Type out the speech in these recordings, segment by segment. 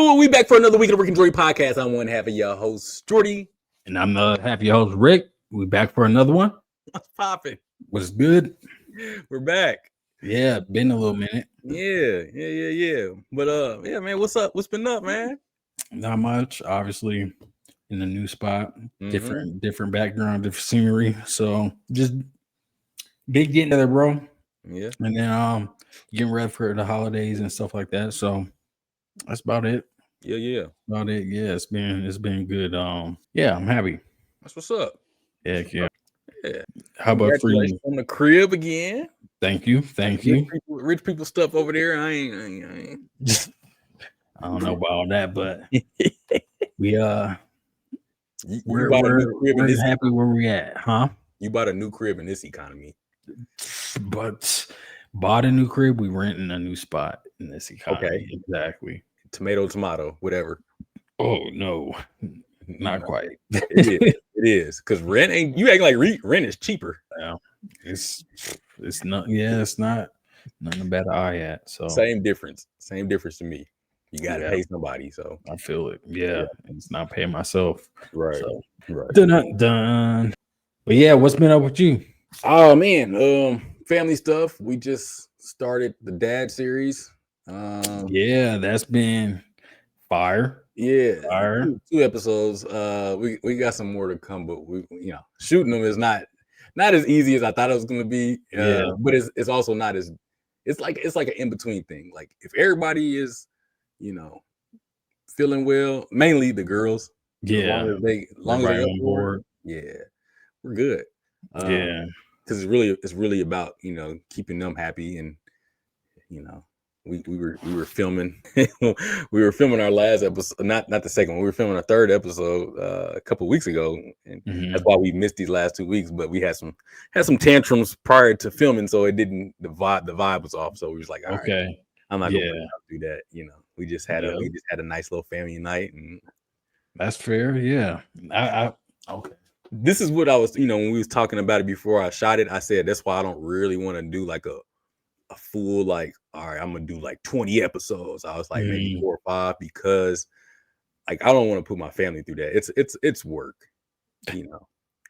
Yo, we back for another week of the Rick Jordy Podcast. I'm one half of your host, Jordy. And I'm the half your host, Rick. We back for another one. What's popping? What's good? We're back. Yeah, been a little minute. Yeah. But yeah, man, what's up? What's been up, man? Not much. Obviously, in a new spot, different background, different scenery. So just big getting together, bro. Yeah. And then getting ready for the holidays and stuff like that. So that's about it. Yeah. About it. Yeah, it's been good. Yeah, I'm happy. That's what's up. Heck yeah. Yeah. How about for you? On the crib again. Thank you. Rich people stuff over there. I ain't. I don't know about all that, but we're happy where we at, huh? You bought a new crib in this economy. But bought a new crib, we renting a new spot in this economy. Okay. Exactly. Tomato, whatever. Oh no, not quite. It is. Because rent ain't, you acting like rent is cheaper. Yeah. It's not, it's not nothing about an eye at. So same difference to me. You gotta pay somebody, so I feel it. Yeah. It's not paying myself. Right. So, right. Done. But yeah, what's been up with you? Oh man, family stuff. We just started the dad series. Yeah, that's been fire. Yeah, fire. Two episodes. We got some more to come, but we shooting them is not as easy as I thought it was gonna be. But it's also not as it's like an in-between thing. Like if everybody is, feeling well, mainly the girls. Yeah. As long as they on board. Yeah, we're good. Because it's really about keeping them happy, and we were filming our last episode, not the second one. We were filming our third episode a couple of weeks ago, and that's why we missed these last 2 weeks. But we had some tantrums prior to filming, so it didn't the vibe was off. So we was like, all right, I'm not gonna do that. We just had a nice little family night, and that's fair. Yeah, okay. This is what I was, when we was talking about it before I shot it, I said that's why I don't really want to do like a full, like, all right, I'm gonna do like 20 episodes. I was like maybe 4 or 5, because like I don't want to put my family through that. It's work,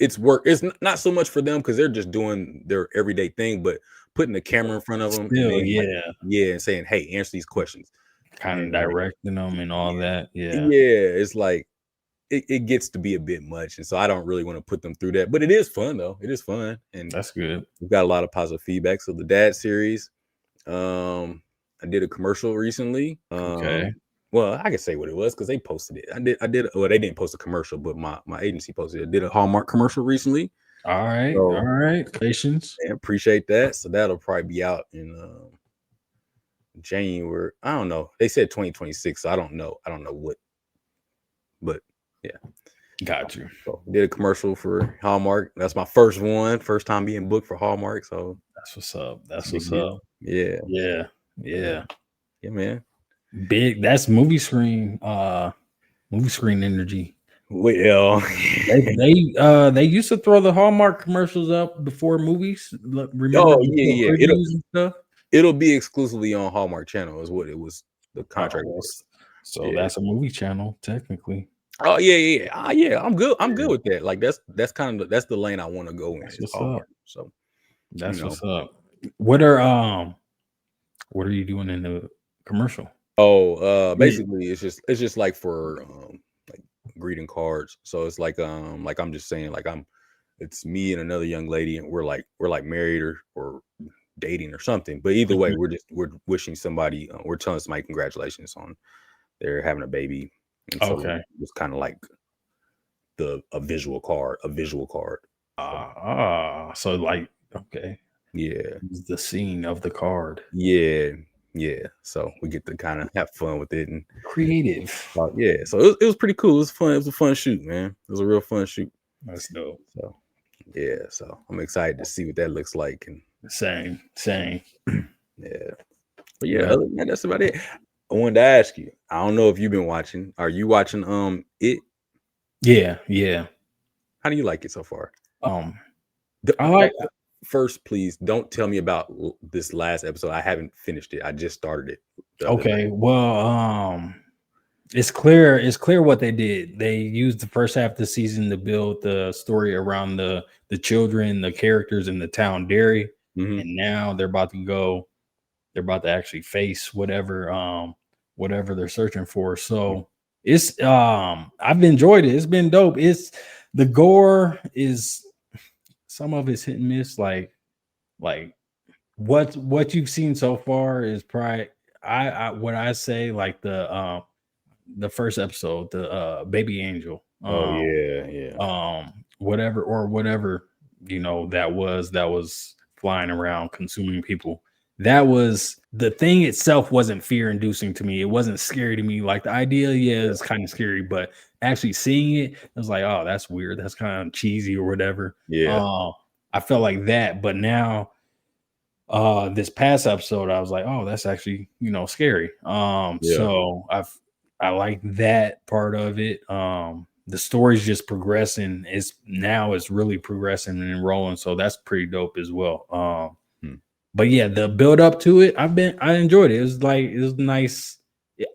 it's work. It's not so much for them because they're just doing their everyday thing, but putting the camera in front of them, and saying, hey, answer these questions, kind of directing them and all that. It's like it gets to be a bit much, and so I don't really want to put them through that. But it is fun though. It is fun, and that's good. We've got a lot of positive feedback. So the dad series, I did a commercial recently. Okay. Well, I can say what it was because they posted it. I did. Well, they didn't post a commercial, but my agency posted it. I did a Hallmark commercial recently. All right. Patience. I appreciate that. So that'll probably be out in January. I don't know. They said 2026, so I don't know what, but yeah. Got you. So did a commercial for Hallmark. That's my first time being booked for Hallmark. So that's what's up. That's what's up. Yeah, man. Big. That's movie screen energy. Well, they used to throw the Hallmark commercials up before movies. Remember It'll be exclusively on Hallmark Channel, is what it was. The contract was. So that's a movie channel technically. Oh yeah. I'm good with that. Like that's kind of the lane I want to go in. That's what's up. So that's what's up. What are you doing in the commercial? Oh, basically it's just like for like greeting cards. So it's like I'm just saying, like it's me and another young lady, and we're like married or dating or something. But either way, we're wishing somebody, we're telling somebody congratulations on they're having a baby. And so it's kind of like a visual card. So like, okay. Yeah. The scene of the card. Yeah. So we get to kind of have fun with it and creative. So it was pretty cool. It was fun. It was a fun shoot, man. It was a real fun shoot. That's dope. So so I'm excited to see what that looks like. And same. Yeah. But yeah, that's about it. I wanted to ask you, I don't know if you've been watching. Are you watching it? Yeah. How do you like it so far? I like First, please don't tell me about this last episode. I haven't finished it. I just started it. Okay. Well, It's clear. It's clear what they did. They used the first half of the season to build the story around the children, the characters in the town Derry, and now they're about to go. They're about to actually face whatever they're searching for. So it's I've enjoyed it. It's been dope. It's the gore is some of it's hit and miss. Like what you've seen so far is probably I what I say like the first episode, the baby angel. Whatever that was flying around consuming people. That was the thing itself wasn't fear inducing to me. It wasn't scary to me. Like the idea, it's kind of scary, but actually seeing it, it was like, oh, that's weird. That's kind of cheesy or whatever. I felt like that, but now this past episode, I was like, oh, that's actually scary. So I like that part of it. The story's just progressing. It's really progressing and rolling, so that's pretty dope as well. But yeah, the build up to it, I enjoyed it. It was nice.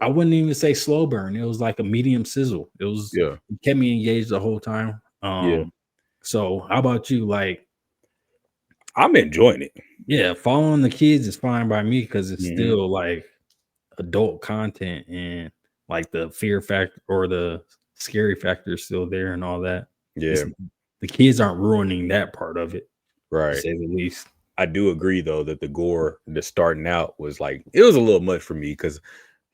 I wouldn't even say slow burn. It was like a medium sizzle. It kept me engaged the whole time. So how about you? Like, I'm enjoying it. Yeah, following the kids is fine by me because it's still like adult content and like the fear factor or the scary factor is still there and all that. The kids aren't ruining that part of it, right? To say the least. I do agree though that the gore, just starting out, was like it was a little much for me because,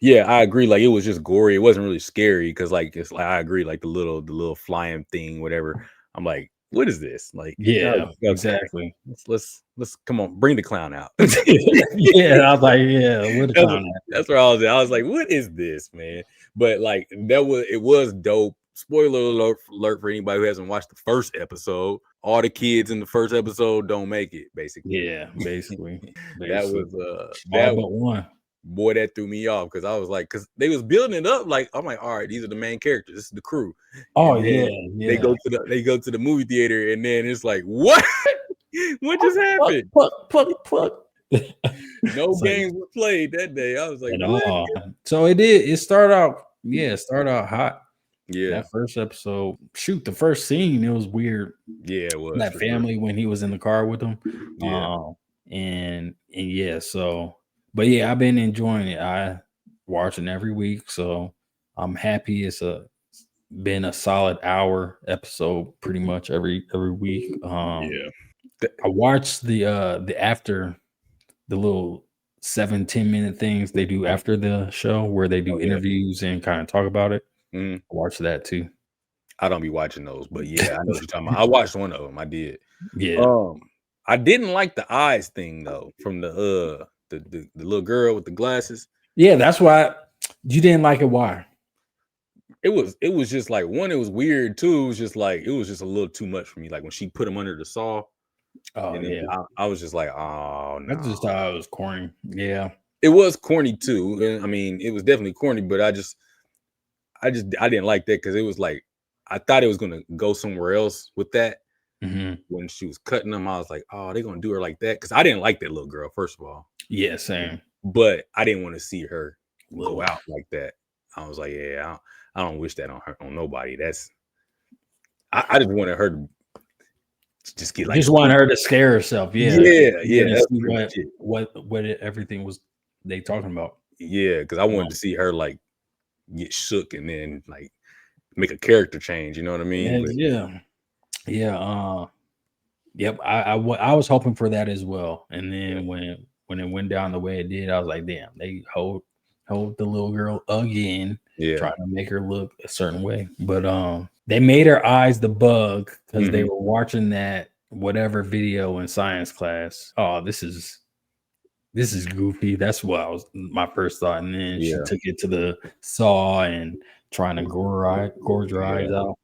I agree. Like it was just gory. It wasn't really scary because, like, it's like I agree. Like the little flying thing, whatever. I'm like, what is this? Like, exactly. Let's come on, bring the clown out. I was like, where the clown at? That's where I was at. I was like, what is this, man? But like it was dope. Spoiler alert for anybody who hasn't watched the first episode. All the kids in the first episode don't make it, basically. Yeah, basically. That was that but one. Boy, that threw me off because I was like, because they was building it up. Like, I'm like, all right, these are the main characters. This is the crew. Oh, They go to the movie theater, and then it's like, what? What just happened? Pluck. No games were played that day. I was like, what? So it did. It started out hot. Yeah. That first episode, the first scene, it was weird. Yeah, it was. That family when he was in the car with them. But I've been enjoying it. I watching every week, so I'm happy. It's been a solid hour episode pretty much every week. I watched the after the little 7-10 minute things they do after the show where they do interviews and kind of talk about it. I watched that too. I don't be watching those, but I know what you're talking about. I watched one of them. I did. Yeah. I didn't like the eyes thing though from the little girl with the glasses. Yeah, that's why you didn't like it. Why? It was just like one. It was weird too. It was just a little too much for me. Like when she put him under the saw. Oh yeah. I was just like, oh no. I just thought it was corny. Yeah. It was corny too. I mean, it was definitely corny, but I didn't like that because it was like I thought it was gonna go somewhere else with that. When she was cutting them, I was like, oh, they're gonna do her like that because I didn't like that little girl, first of all. Yeah, same. But I didn't want to see her go out like that. I was like, I don't wish that on nobody. I just wanted her to just get like. Just want her to scare herself. Yeah. That's what everything was they talking about. Yeah, because I wanted to see her like get shook and then like make a character change. You know what I mean? Yep. I was hoping for that as well. And then when it went down the way it did, I was like, damn, they hold the little girl again, trying to make her look a certain way. But they made her eyes the bug because they were watching that whatever video in science class. Oh, this is goofy. That's what my first thought. And then she took it to the saw and trying to gorge her eyes out.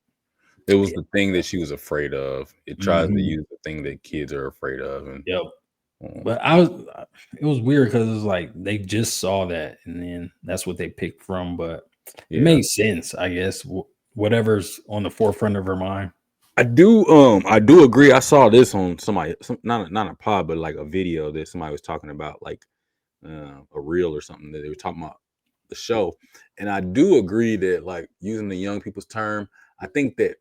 It was the thing that she was afraid of. It tries to use the thing that kids are afraid of. And but it was weird because it was like they just saw that and then that's what they picked from. But it made sense, I guess. Whatever's on the forefront of her mind. I do agree. I saw this on not a pod, but like a video that somebody was talking about, like a reel or something that they were talking about the show. And I do agree that, like, using the young people's term, I think that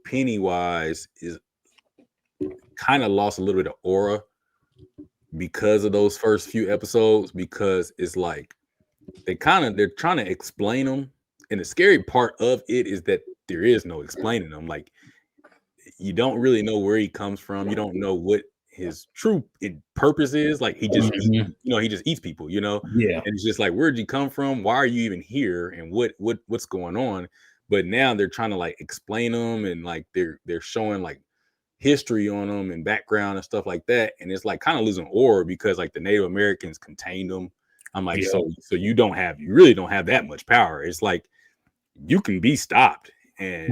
Pennywise is kind of lost a little bit of aura because of those first few episodes, because it's like they're trying to explain them, and the scary part of it is that there is no explaining them. Like, you don't really know where he comes from. You don't know what his true purpose is. Like, he just he just eats people, Yeah. And it's just like, where'd you come from? Why are you even here? And what's going on? But now they're trying to, like, explain them, and like they're showing, like, history on them and background and stuff like that. And it's like kind of losing aura because, like, the Native Americans contained them. I'm like, so you really don't have that much power. It's like, you can be stopped, and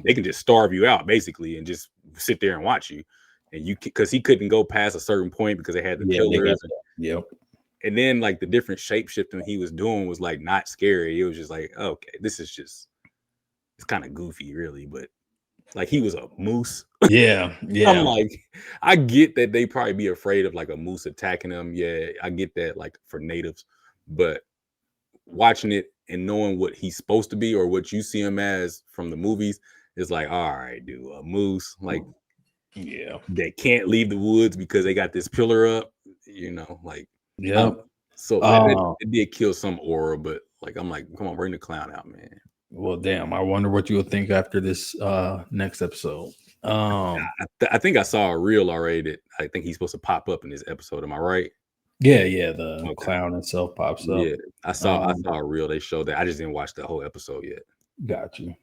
they can just starve you out basically and just sit there and watch you. And because he couldn't go past a certain point because they had the killers. And then, like, the different shape shifting he was doing was, like, not scary. It was just like, okay, it's kind of goofy, really. But, like, he was a moose. Yeah. I'm like, I get that they probably be afraid of, like, a moose attacking them. Yeah, I get that, like, for natives. But watching it and knowing what he's supposed to be, or what you see him as from the movies, is like, all right, dude, a moose, like, they can't leave the woods because they got this pillar up, like, so it did kill some aura. But, like, I'm like, come on, bring the clown out, man. Well, damn, I wonder what you'll think after this next episode. I think I saw a reel already that I think he's supposed to pop up in this episode. Am I right? Yeah, the clown itself pops up. Yeah, I saw a reel. They showed that. I just didn't watch the whole episode yet. Got you.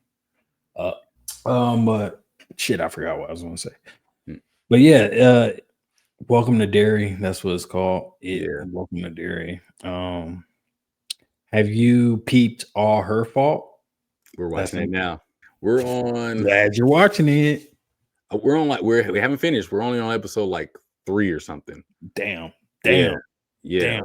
But shit, I forgot what I was going to say. But yeah, Welcome to Derry. That's what it's called. Welcome to Derry. Have you peeped All Her Fault? We're watching it now. We're on. Glad you're watching it. We're on, like, we haven't finished. We're only on episode like 3 or something. Damn. Yeah.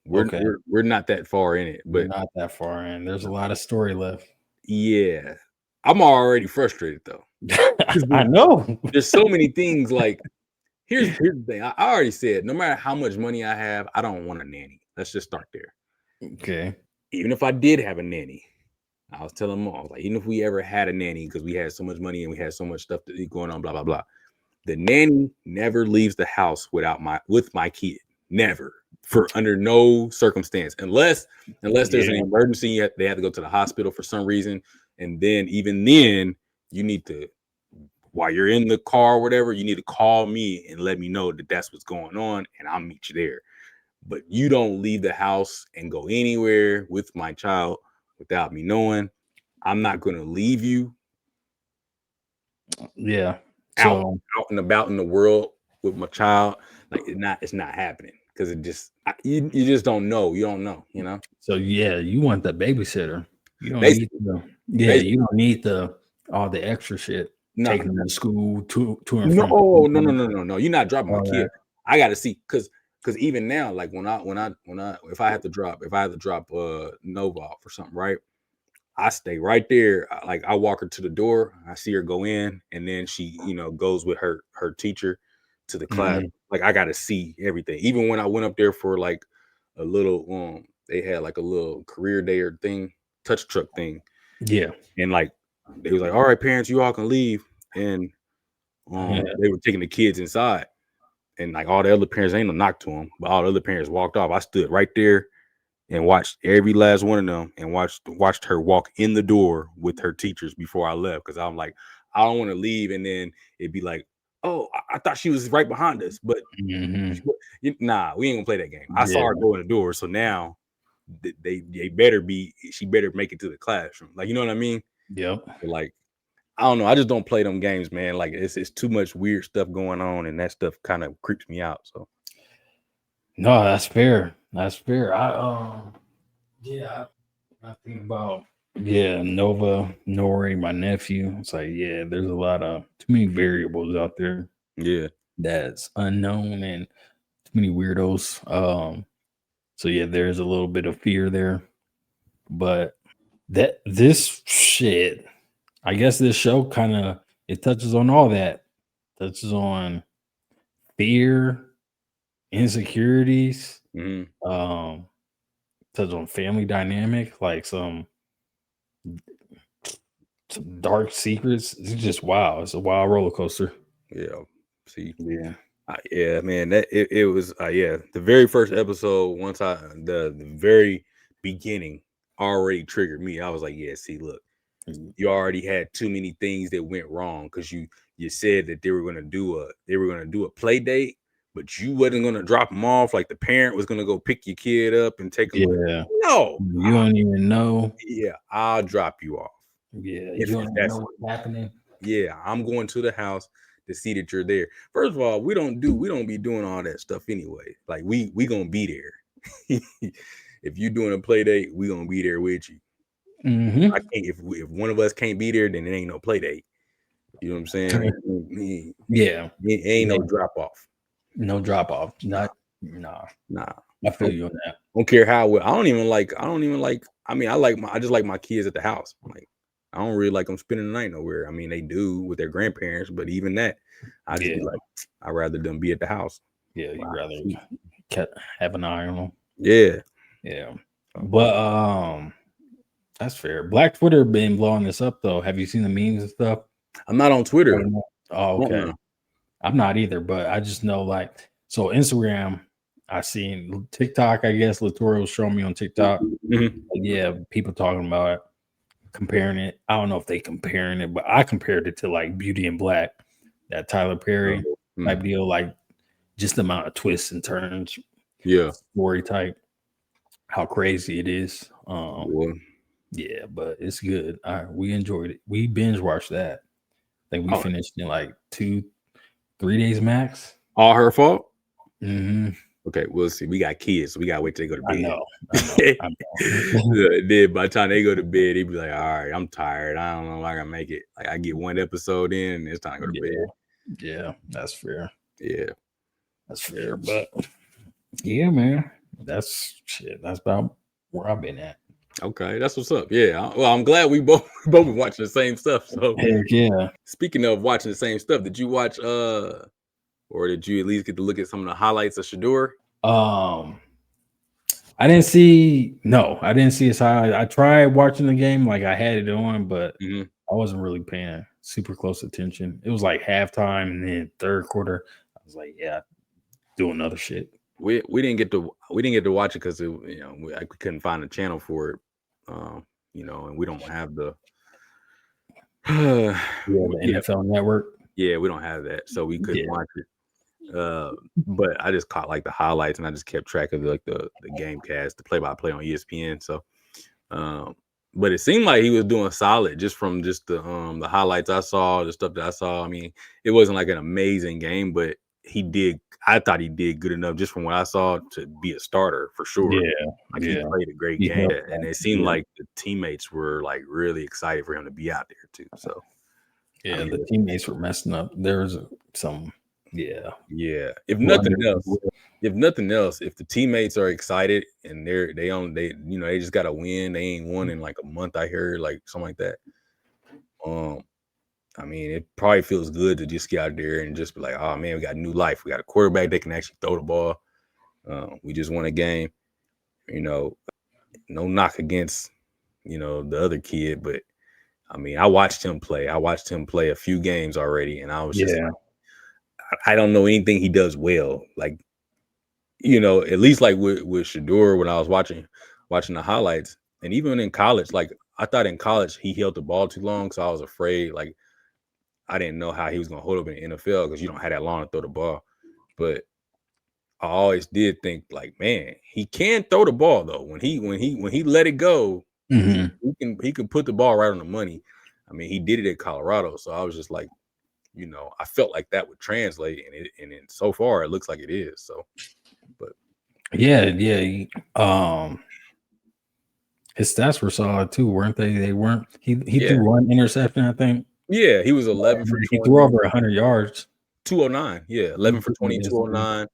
We're not that far in it, but not that far in. There's a lot of story left. Yeah, I'm already frustrated though. I know. There's so many things. Like, here's the thing. I already said, no matter how much money I have, I don't want a nanny. Let's just start there. Okay. Even if I did have a nanny, I was telling them all, like, even if we ever had a nanny, because we had so much money and we had so much stuff going on, blah blah blah, the nanny never leaves the house with my kid. Never, for under no circumstance, unless there's an emergency. They have to go to the hospital for some reason, and then even then, you need to, while you're in the car or whatever, you need to call me and let me know that that's what's going on, and I'll meet you there. But you don't leave the house and go anywhere with my child without me knowing. I'm not going to leave you. Yeah. Out and about in the world with my child. Like, it's not happening, because you just don't know. You don't know, So you want the babysitter. You don't need you don't need all the extra shit. Taking them to school to and from. No. You're not dropping my kid. I got to see, because even now, like, if I have to drop Nova off or something, right? I stay right there. Like, I walk her to the door. I see her go in, and then she, goes with her teacher to the class. Like, I got to see everything. Even when I went up there for, like, a little, they had like a little career day or thing, touch truck thing. Yeah. And, like, they was like, all right, parents, you all can leave. And they were taking the kids inside. And, like, all the other parents, ain't no knock to them, but all the other parents walked off. I stood right there and watched every last one of them, and watched her walk in the door with her teachers before I left, because I'm like, I don't want to leave and then it'd be like, oh, I thought she was right behind us, but nah, we ain't gonna play that game. I saw her go in the door, so now they she better make it to the classroom. Like, you know what I mean? Yep. But, like, I don't know. I just don't play them games, man. Like, it's too much weird stuff going on, and that stuff kind of creeps me out. So. No, that's fair. That's fair. I think about Nova, Nori, my nephew. It's like, there's a lot of too many variables out there. Yeah, that's unknown, and too many weirdos. So there's a little bit of fear there. But this shit, I guess this show kind of, it touches on all that. Touches on fear, insecurities, touch on family dynamic, like some dark secrets. It's just wow. It's a wild roller coaster. Yeah. See. Yeah. Yeah, man. That it was. Yeah, the very first episode. Once the very beginning already triggered me. I was like, yeah. See, look, you already had too many things that went wrong because you said that they were gonna do a play date, but you wasn't gonna drop them off. Like the parent was gonna go pick your kid up and take them. Yeah. No, You don't even know. Yeah, I'll drop you off. Yeah, you don't even know what's happening. Yeah, I'm going to the house to see that you're there. First of all, we don't be doing all that stuff anyway. Like we gonna be there. If you doing a play date, we gonna be there with you. Mm-hmm. I can't if one of us can't be there, then it ain't no play date. You know what I'm saying? Yeah, it ain't no drop off. No drop off. Nah. I feel you on that. Don't care how well. I don't even like. I mean, I just like my kids at the house. Like, I don't really like them spending the night nowhere. I mean, they do with their grandparents, but even that, I just be like, I'd rather them be at the house. Yeah, you'd rather have an eye on them. Yeah. But that's fair. Black Twitter been blowing this up though. Have you seen the memes and stuff? I'm not on Twitter. Oh, okay. I'm not either, but I just know like so Instagram. I seen TikTok. I guess Latour was showing me on TikTok. Mm-hmm. Yeah, people talking about it, comparing it. I don't know if they comparing it, but I compared it to like Beauty and Black, that Tyler Perry type deal, like just the amount of twists and turns. Yeah, story type. How crazy it is. Yeah, but it's good. We enjoyed it. We binge watched that. I think we finished in like 2-3 days max. All her fault? Mm-hmm. Okay, we'll see. We got kids, so we gotta wait till they go to bed. I know. Then by the time they go to bed, they be like, all right, I'm tired. I don't know if I can make it. Like I get one episode in and it's time to go to bed. Yeah, that's fair. Yeah. That's fair. But yeah, man. That's about where I've been at. Okay, that's what's up. Yeah. Well, I'm glad we both been watching the same stuff. So heck yeah. Speaking of watching the same stuff, did you watch or did you at least get to look at some of the highlights of Shedeur? I didn't see his highlights. I tried watching the game, like I had it on, but I wasn't really paying super close attention. It was like halftime and then third quarter. I was like, yeah, doing other shit. We didn't get to watch it because we couldn't find a channel for it. And we don't have the NFL Network. Yeah, we don't have that, so we couldn't watch it. But I just caught like the highlights and I just kept track of like the game cast, the play-by-play on ESPN. So but it seemed like he was doing solid just from the highlights I saw, the stuff that I saw. I mean, it wasn't like an amazing game, but I thought he did good enough just from what I saw to be a starter for sure. He played a great game, and it seemed like the teammates were like really excited for him to be out there too. So the teammates were messing up. There was some. Yeah. If nothing else, if the teammates are excited and they just got to win. They ain't won in like a month. I heard like something like that. I mean, it probably feels good to just get out there and just be like, oh man, we got new life. We got a quarterback that can actually throw the ball. We just won a game. No knock against the other kid, but I mean, I watched him play. A few games already, and I was just like, I don't know anything he does well. Like, at least like with Shedeur, when I was watching the highlights, and even in college, like I thought in college he held the ball too long, so I was afraid. Like, I didn't know how he was gonna hold up in the NFL because you don't have that long to throw the ball. But I always did think like, man, he can throw the ball though. When he let it go, he can put the ball right on the money. I mean, he did it at Colorado, so I was just like, I felt like that would translate, and so far it looks like it is. So, but yeah. His stats were solid too, weren't they? They weren't. He threw one interception, I think. Yeah, he was 11 for 20. He threw over 100 yards. 209. Yeah, 11 for 20, 209.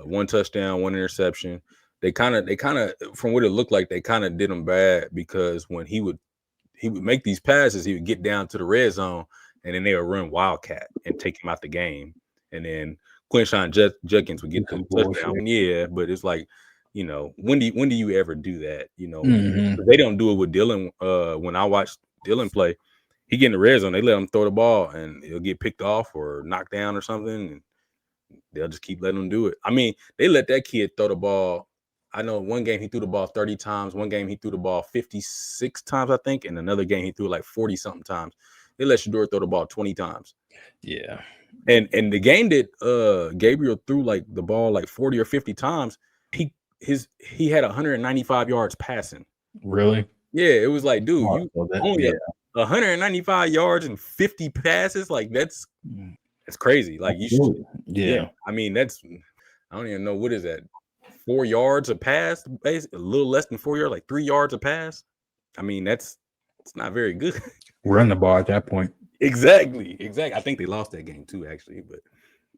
One touchdown, one interception. They kind of, from what it looked like, they kind of did him bad because when he would make these passes, he would get down to the red zone, and then they would run Wildcat and take him out the game. And then Quinshawn Judkins would get the touchdown. Yeah, but it's like you know, when do you ever do that? You know, they don't do it with Dylan. When I watch Dylan play, he get in the red zone, they let him throw the ball and it'll get picked off or knocked down or something, and they'll just keep letting him do it. I mean, they let that kid throw the ball. I know one game he threw the ball 30 times. One game he threw the ball 56 times, I think. And another game he threw like 40-something times. They let Shedeur throw the ball 20 times. Yeah. And the game that Gabriel threw like the ball like 40 or 50 times, he had 195 yards passing. Really? Yeah, it was like, dude, you only 195 yards and 50 passes. Like that's crazy. Like you should, yeah. I mean, I don't even know, what is that? 4 yards a pass, basically, a little less than 4 yards, like 3 yards a pass. I mean, it's not very good. Run the ball at that point. Exactly. I think they lost that game too, actually.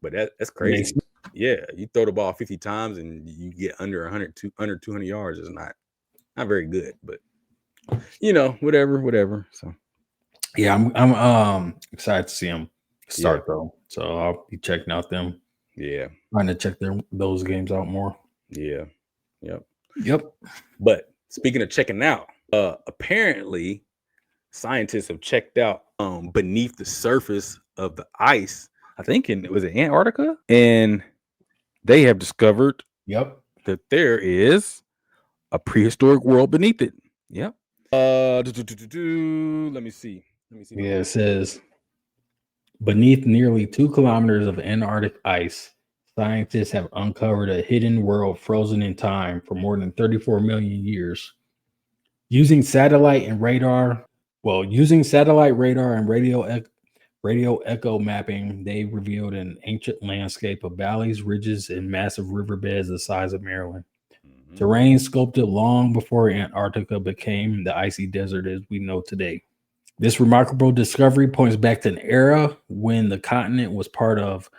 But that's crazy. Yeah, you throw the ball 50 times and you get under 200 yards is not very good. But you know, whatever. So yeah, I'm excited to see them start though. So I'll be checking out them. Yeah, trying to check those games out more. Yeah. Yep. But speaking of checking out, apparently scientists have checked out beneath the surface of the ice. I think was it Antarctica? And they have discovered that there is a prehistoric world beneath it. Yep. Let me see. Yeah, it says beneath nearly 2 kilometers of Antarctic ice, scientists have uncovered a hidden world frozen in time for more than 34 million years. Using satellite radar and radio echo mapping, they revealed an ancient landscape of valleys, ridges, and massive riverbeds the size of Maryland. Terrain sculpted long before Antarctica became the icy desert as we know today. This remarkable discovery points back to an era when the continent was part of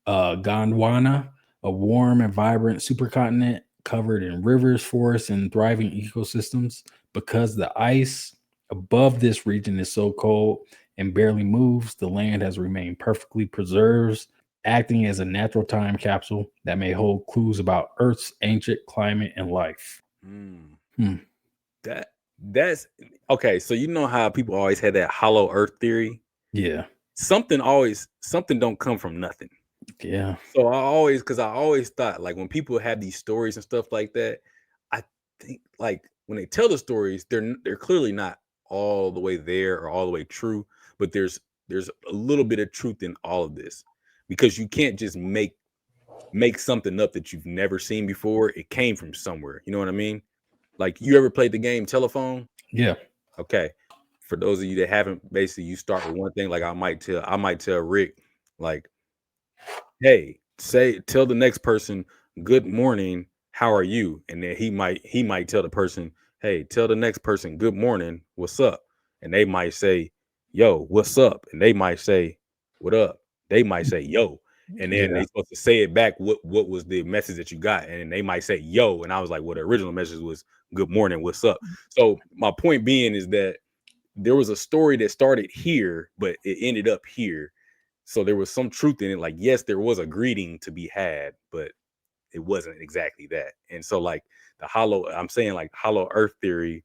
Gondwana, a warm and vibrant supercontinent covered in rivers, forests, and thriving ecosystems. Because the ice above this region is so cold and barely moves, the land has remained perfectly preserved, acting as a natural time capsule that may hold clues about Earth's ancient climate and life. That's okay. So you know how people always had that hollow Earth theory? Yeah. Something don't come from nothing. Yeah. So I always thought, like, when people have these stories and stuff like that, I think, like, when they tell the stories, they're clearly not all the way there or all the way true, but there's a little bit of truth in all of this, because you can't just make something up that you've never seen before. It came from somewhere. You know what I mean? Like, you ever played the game Telephone? Yeah. Okay. For those of you that haven't, basically you start with one thing. Like, I might tell Rick, like, hey, tell the next person, good morning, how are you? And then he might tell the person, hey, tell the next person, good morning, what's up? And they might say, yo, what's up? And they might say, what up? They might say, yo. And then they supposed to say it back, what was the message that you got? And they might say, yo. And I was like, well, the original message was, good morning, what's up? So my point being is that there was a story that started here, but it ended up here. So there was some truth in it. Like, yes, there was a greeting to be had, but it wasn't exactly that. And so, like, hollow Earth theory,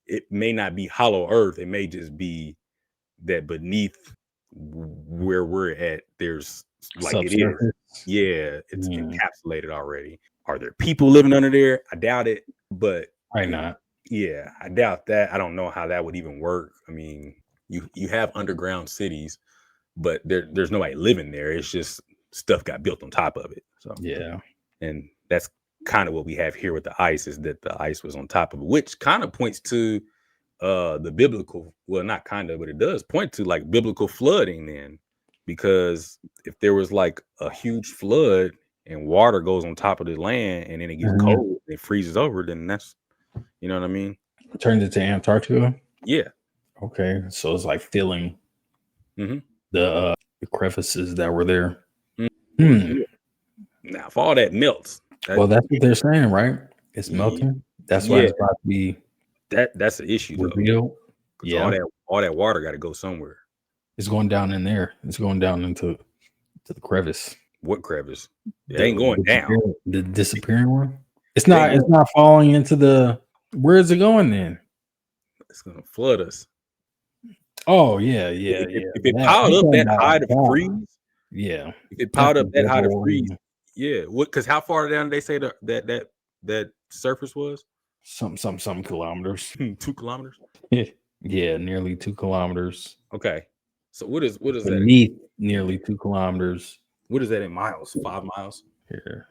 it may not be hollow Earth. It may just be that beneath where we're at, there's like subsurface. It is. Yeah, it's encapsulated already. Are there people living under there? I doubt it, but probably not. Yeah, I doubt that. I don't know how that would even work. I mean, you have underground cities, but there's nobody living there. It's just stuff got built on top of it. So yeah, and that's kind of what we have here with the ice, is that the ice was on top of it, which kind of points to the biblical, well, not kind of, but it does point to like biblical flooding then, because if there was like a huge flood and water goes on top of the land and then it gets cold and it freezes over, then that's, you know what I mean? Turned it to Antarctica? Yeah. Okay. So it's like filling the crevices that were there. Now, if all that melts. Well, that's what they're saying, right? It's melting. That's why it's about to be. That's the issue, though. Yeah. All that water got to go somewhere. It's going down in there. It's going down into the crevice. What crevice? It ain't going down. The disappearing one? It's not falling into the. Where is it going then? It's gonna flood us. Oh yeah. If it piled up that high to freeze, yeah. If it piled up that high to freeze, yeah. What? Because how far down did they say that surface was? Some kilometers. 2 kilometers. Yeah, nearly 2 kilometers. Okay. So what is beneath that? Nearly 2 kilometers. What is that in miles? 5 miles? Here.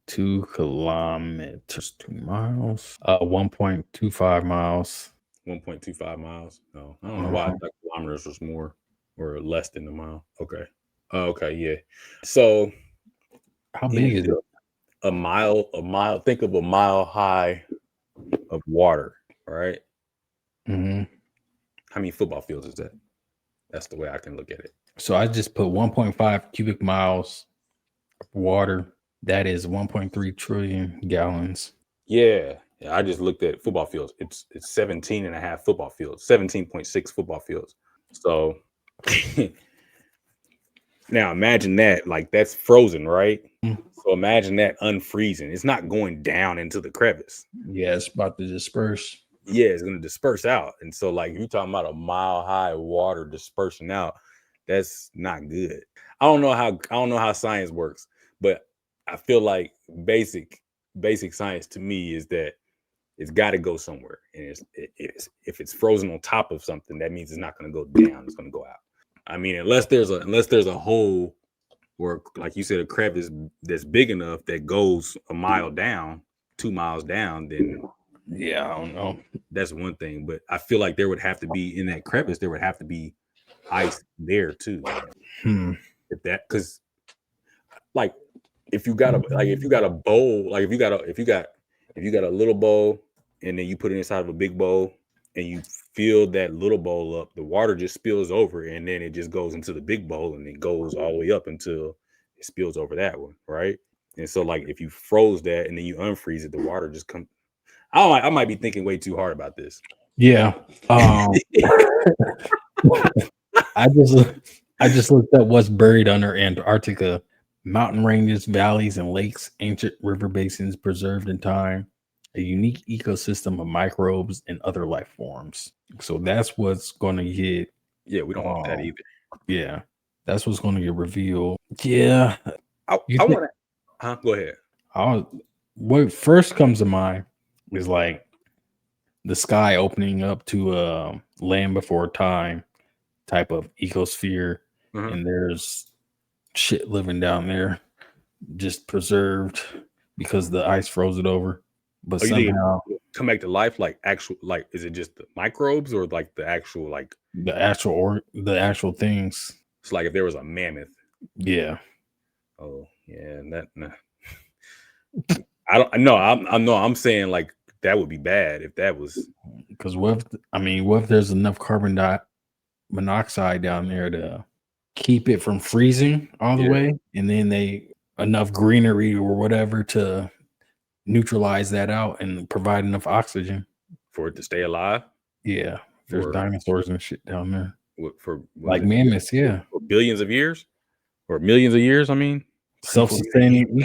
2 kilometers, 2 miles. 1.25 miles. 1.25 miles. No, I don't know why I thought kilometers was more or less than a mile. Okay. Okay, yeah. So how big is it? A mile. Think of a mile high of water, right? Mm-hmm. How many football fields is that? That's the way I can look at it. So I just put 1.5 cubic miles of water. That is 1.3 trillion gallons. Yeah, I just looked at football fields. It's 17 and a half football fields, 17.6 football fields. So now imagine that, like that's frozen, right? Mm-hmm. So imagine that unfreezing. It's not going down into the crevice. Yeah, it's about to disperse. Yeah, it's going to disperse out. And so like you're talking about a mile high water dispersing out. That's not good. I don't know how science works, but I feel like basic science to me is that it's got to go somewhere. And if it's frozen on top of something, that means it's not going to go down. It's going to go out. I mean, unless there's a hole or, like you said, a crevice that's big enough that goes a mile down, 2 miles down, then yeah, I don't know. That's one thing. But I feel like there would have to be in that crevice, there would have to be ice there too. If that, because like if you got a bowl, like if you got a little bowl and then you put it inside of a big bowl and you fill that little bowl up, the water just spills over and then it just goes into the big bowl and it goes all the way up until it spills over that one, right? And so like if you froze that and then you unfreeze it, the water just comes. I might be thinking way too hard about this. Yeah. I just looked up what's buried under Antarctica. Mountain ranges, valleys, and lakes, ancient river basins preserved in time, a unique ecosystem of microbes and other life forms. So that's what's going to get. Yeah, we don't want that either. Yeah, that's what's going to get revealed. Yeah. I want to. Go ahead. What first comes to mind is like the sky opening up to a land before time type of ecosphere. Mm-hmm. And there's shit living down there just preserved because the ice froze it over. But somehow come back to life, like actual, like is it just the microbes or like the actual the actual things? It's like if there was a mammoth. Yeah. Oh yeah, I don't know. I'm saying like that would be bad if that was, because what if there's enough carbon monoxide down there to keep it from freezing all the way, and then enough greenery or whatever to neutralize that out and provide enough oxygen for it to stay alive. Yeah, there's dinosaurs and shit down there for like mammoths. Yeah, for billions of years or millions of years. I mean, self-sustaining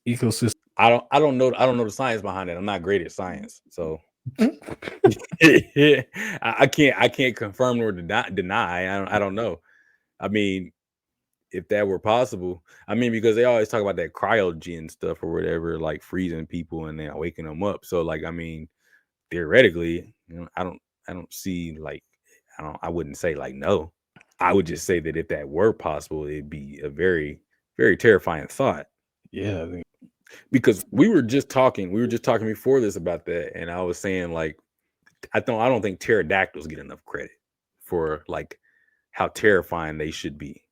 ecosystem. I don't know the science behind it. I'm not great at science, so I can't confirm or deny. I don't know. I mean, if that were possible, I mean, because they always talk about that cryogen stuff or whatever, like freezing people and then waking them up. So, like, I mean, theoretically, I don't see like, I wouldn't say like no. I would just say that if that were possible, it'd be a very, very terrifying thought. Yeah. Because we were just talking before this about that, and I was saying like, I don't think pterodactyls get enough credit for like how terrifying they should be.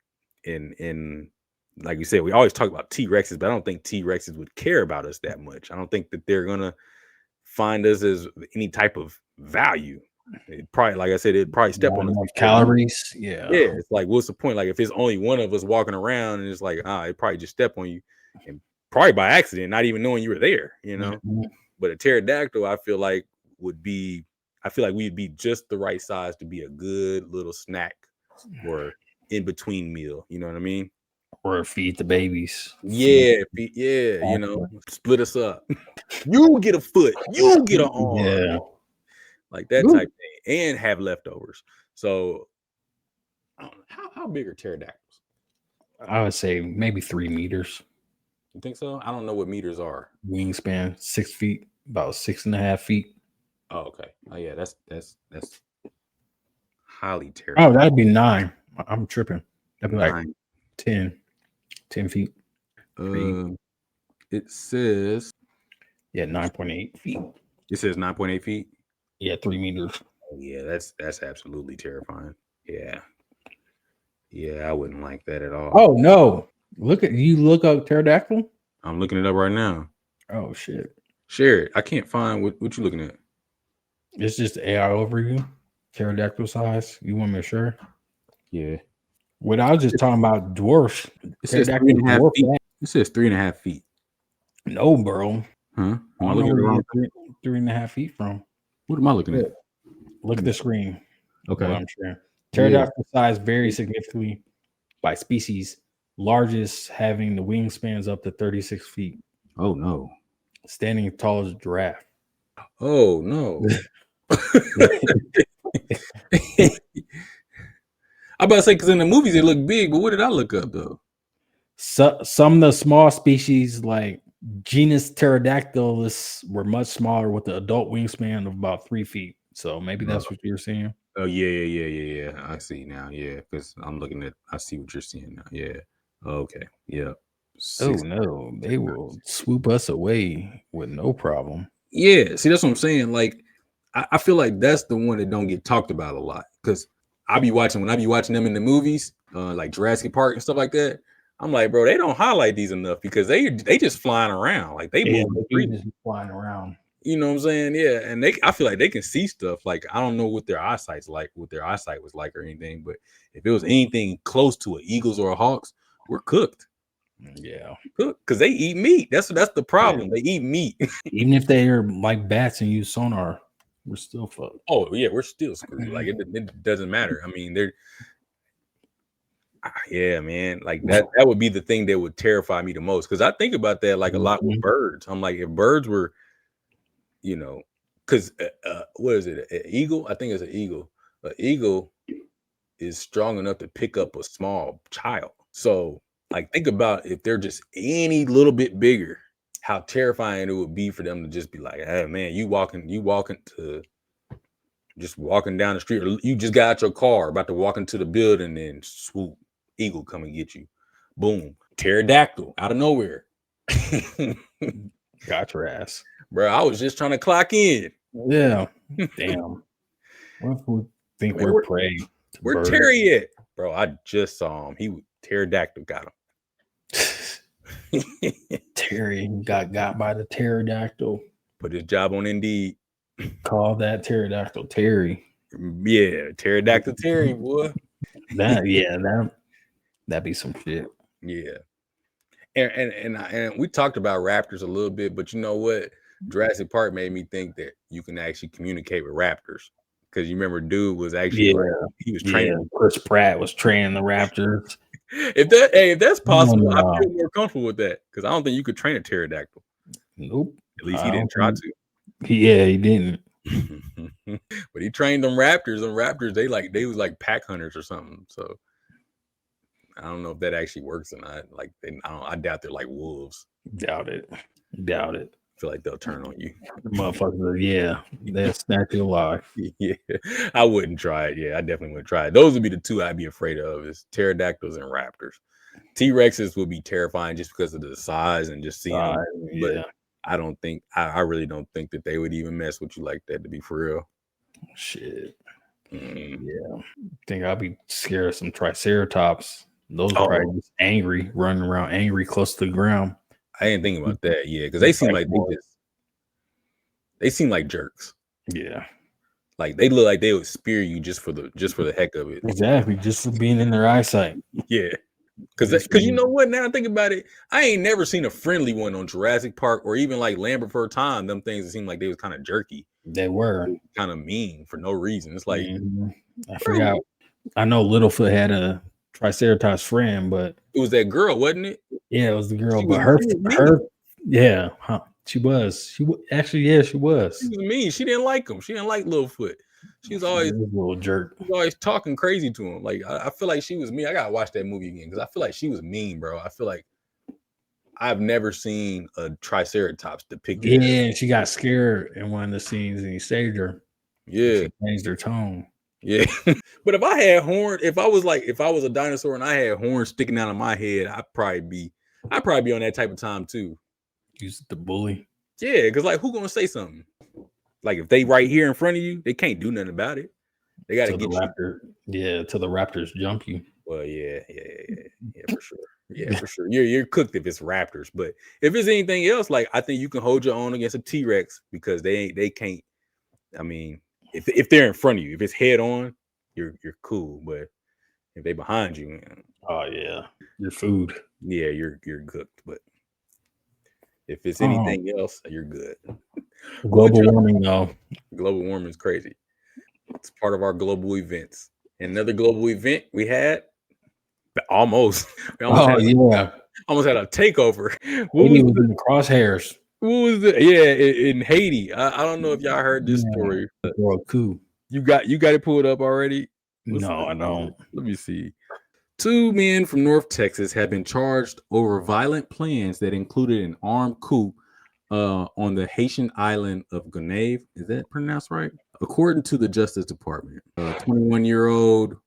In like you said, we always talk about T-Rexes, but I don't think T-Rexes would care about us that much. I don't think that they're gonna find us as any type of value. It probably, like I said, it'd probably step on us. Calories. Yeah. It's like, what's the point? Like if it's only one of us walking around and it's like, it probably just step on you, and probably by accident, not even knowing you were there, Mm-hmm. But a pterodactyl, I feel like we'd be just the right size to be a good little snack or in between meal. You know what I mean? Or feed the babies. Yeah, you know, split us up. You get a foot, you get an arm. Yeah. Like that type thing, and have leftovers. So how big are pterodactyls? I would say maybe 3 meters. You think so? I don't know what meters are. Wingspan 6 feet, about 6.5 feet. Oh, okay. Oh yeah, that's highly terrifying. Oh, that'd be 9. I'm tripping. That'd be 9. like 10 feet. It says 9.8 feet. It says 9.8 feet. Yeah, 3 meters. Oh, yeah, that's absolutely terrifying. Yeah, I wouldn't like that at all. Oh no! Look up pterodactyl. I'm looking it up right now. Oh shit! Share it. I can't find what you looking at. It's just AI overview. Pterodactyl size. You want me to share? Yeah. What I was just talking about dwarfs. It says 3.5 feet. It says 3.5 feet. No, bro. Huh? I don't know where you get 3.5 feet from. What am I looking at? Look at the screen. Okay. I'm sure. Pterodactyl size varies significantly by species, largest having the wingspans up to 36 feet. Oh, no. Standing tall as a giraffe. Oh, no. I'm about to say, because in the movies they look big, but what did I look up, though? Some of the small species, like genus Pterodactylus, were much smaller with the adult wingspan of about 3 feet. So maybe that's what you're seeing. Oh, yeah. I see now. Yeah, because I see what you're seeing now. Yeah. Okay. Yeah. Oh, no. They will swoop us away with no problem. Yeah. See, that's what I'm saying. Like, I feel like that's the one that don't get talked about a lot. Because when I be watching them in the movies, like Jurassic Park and stuff like that, I'm like, bro, they don't highlight these enough because they just flying around. Like, they move just flying around. You know what I'm saying? Yeah. And I feel like they can see stuff. Like, I don't know what their eyesight was like or anything, but if it was anything close to an Eagles or a Hawks, we're cooked. Yeah. Cooked. Because they eat meat. That's the problem. Yeah. They eat meat. Even if they are like bats and use sonar, we're still fucked. Oh, yeah, we're still screwed. Like, it doesn't matter. I mean, yeah, man. Like, that would be the thing that would terrify me the most. Because I think about that like a lot with birds. I'm like, if birds were, you know, because what is it? An eagle? I think it's an eagle. An eagle is strong enough to pick up a small child. So, like, think about if they're just any little bit bigger, how terrifying it would be for them to just be like, "Hey, man, you walking down the street, or you just got out your car, about to walk into the building, and swoop, eagle come and get you, boom, pterodactyl out of nowhere." Got your ass. Bro, I was just trying to clock in. Yeah. Damn. What if we think we're prey? Where Terry at? Bro, I just saw him. Pterodactyl got him. Terry got by the pterodactyl. Put his job on Indeed. Call that pterodactyl Terry. Yeah, pterodactyl Terry, boy. That'd be some shit. Yeah. And we talked about raptors a little bit, but you know what? Jurassic Park made me think that you can actually communicate with raptors. Because you remember, dude was actually he was training. Yeah. Chris Pratt was training the raptors. If that's possible, I feel more comfortable with that. Because I don't think you could train a pterodactyl. Nope. At least he didn't try to. Yeah, he didn't. But he trained them raptors. Them raptors, they was like pack hunters or something. So I don't know if that actually works or not. Like, I doubt they're like wolves. Doubt it. I feel like they'll turn on you. Motherfucker, yeah. They'll snatch your life. Yeah. I wouldn't try it. Yeah, I definitely wouldn't try it. Those would be the two I'd be afraid of, is pterodactyls and raptors. T-Rexes would be terrifying just because of the size and just seeing them. But I really don't think that they would even mess with you like that, to be for real. Shit. Yeah. I think I'd be scared of some triceratops. Those are probably just angry, running around angry close to the ground. I didn't think about that. Yeah, because they seem like they seem like jerks. Yeah, like they look like they would spear you just for the heck of it. Exactly, just for being in their eyesight. Yeah, because you know what? Now I think about it, I ain't never seen a friendly one on Jurassic Park or even like Land Before Time. Them things that seemed like they was kind of jerky. They were kind of mean for no reason. It's like I forgot. I know Littlefoot had a Triceratops friend, but it was that girl, wasn't it? Yeah, it was the girl, but her, yeah, huh, she was. She was. She was mean. She didn't like him. She didn't like Littlefoot. She was always a little jerk. She was always talking crazy to him. Like I feel like she was mean. I gotta watch that movie again because I feel like she was mean, bro. I feel like I've never seen a Triceratops depicted. Yeah, she got scared in one of the scenes and he saved her. Yeah, she changed her tone. Yeah, but if I had horn, if I was a dinosaur and I had horns sticking out of my head, I'd probably be on that type of time too. Use the bully. Yeah, because like who gonna say something? Like if they right here in front of you, they can't do nothing about it. They got to get you. Yeah, till the raptors jump you. Well, yeah, for sure. Yeah, for sure. You're cooked if it's raptors, but if it's anything else, like I think you can hold your own against a T-Rex because they can't. I mean, if they're in front of you, if it's head on, you're cool. But if they behind you, man, oh yeah, your food. Yeah, you're cooked. But if it's anything else, you're good. Global warming, though. Global warming is crazy. It's part of our global events. And another global event we had, almost had a takeover. Haiti was in the crosshairs. What was it? Yeah, in Haiti. I don't know if y'all heard this story. Coup. You got it pulled up already? No, I don't. Let me see. 2 men from North Texas have been charged over violent plans that included an armed coup on the Haitian island of Gonave. Is that pronounced right? According to the Justice Department, 21-year-old